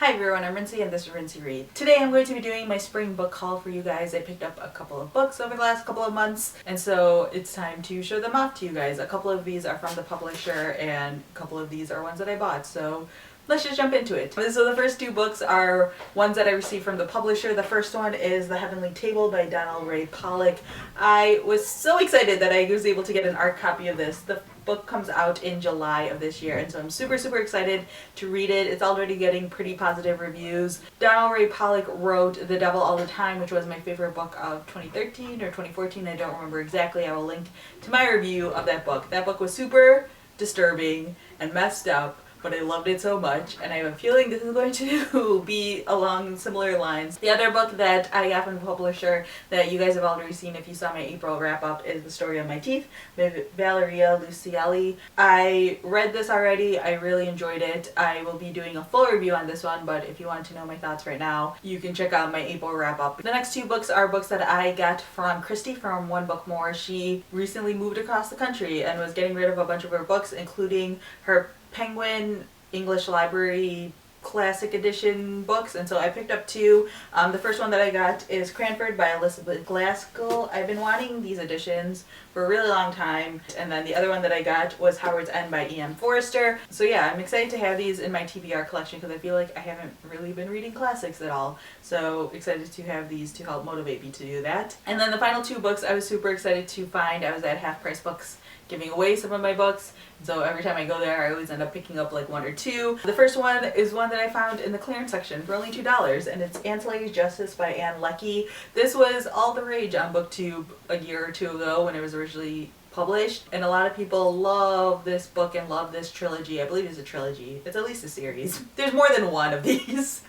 Hi everyone, I'm Rincey and this is Rincey Read. Today I'm going to be doing my spring book haul for you guys. I picked up a couple of books over the last couple of months and so it's time to show them off to you guys. A couple of these are from the publisher and a couple of these are ones that I bought, so let's just jump into it. So the first two books are ones that I received from the publisher. The first one is The Heavenly Table by Donald Ray Pollock. I was so excited that I was able to get an art copy of this. The book comes out in July of this year and so I'm super excited to read it. It's already getting pretty positive reviews. Donald Ray Pollock wrote The Devil All the Time, which was my favorite book of 2013 or 2014. I don't remember exactly. I will link to my review of that book. That book was super disturbing and messed up, but I loved it so much, and I have a feeling this is going to be along similar lines. The other book that I got from the publisher that you guys have already seen if you saw my April wrap-up is The Story of My Teeth by Valeria Lucielli. I read this already. I really enjoyed it. I will be doing a full review on this one, but if you want to know my thoughts right now, you can check out my April wrap-up. The next two books are books that I got from Christy from One Book More. She recently moved across the country and was getting rid of a bunch of her books, including her Penguin English Library Classic Edition books, and so I picked up two. The first one that I got is Cranford by Elizabeth Glaskell. I've been wanting these editions for a really long time, and then the other one that I got was Howard's End by E.M. Forster. So yeah, I'm excited to have these in my TBR collection because I feel like I haven't really been reading classics at all, so excited to have these to help motivate me to do that. And then the final two books I was super excited to find. I was at Half Price Books giving away some of my books, so every time I go there I always end up picking up like one or two. The first one is one that I found in the clearance section for only $2, and it's Ancillary's Justice by Anne Leckie. This was all the rage on BookTube a year or two ago when it was originally published, and a lot of people love this book and love this trilogy. I believe it's a trilogy. It's at least a series. There's more than one of these.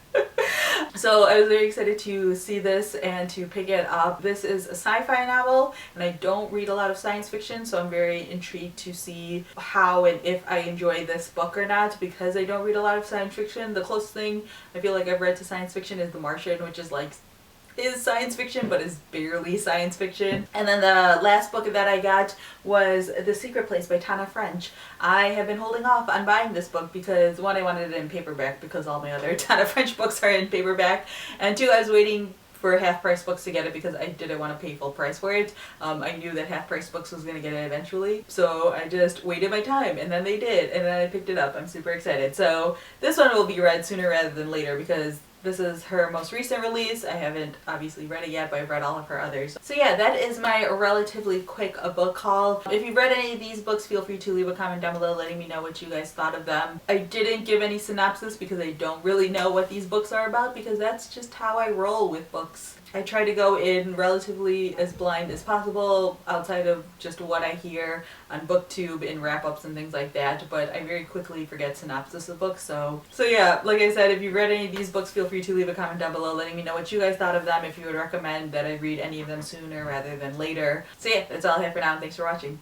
So I was very excited to see this and to pick it up. This is a sci-fi novel, and I don't read a lot of science fiction, so I'm very intrigued to see how and if I enjoy this book or not, because I don't read a lot of science fiction. The closest thing I feel like I've read to science fiction is The Martian, which is like is science fiction but is barely science fiction. And then the last book that I got was The Secret Place by Tana French. I have been holding off on buying this book because one, I wanted it in paperback because all my other Tana French books are in paperback, and two, I was waiting for Half Price Books to get it because I didn't want to pay full price for it. I knew that Half Price Books was going to get it eventually, so I just waited my time, and then they did, and then I picked it up. I'm super excited. So this one will be read sooner rather than later because this is her most recent release. I haven't obviously read it yet, but I've read all of her others. So yeah, that is my relatively quick book haul. If you've read any of these books, feel free to leave a comment down below letting me know what you guys thought of them. I didn't give any synopsis because I don't really know what these books are about, because that's just how I roll with books. I try to go in relatively as blind as possible outside of just what I hear on BookTube in wrap-ups and things like that, but I very quickly forget synopsis of books, so yeah, like I said, if you've read any of these books, feel free to leave a comment down below letting me know what you guys thought of them, if you would recommend that I read any of them sooner rather than later. So yeah, that's all I have for now, and thanks for watching.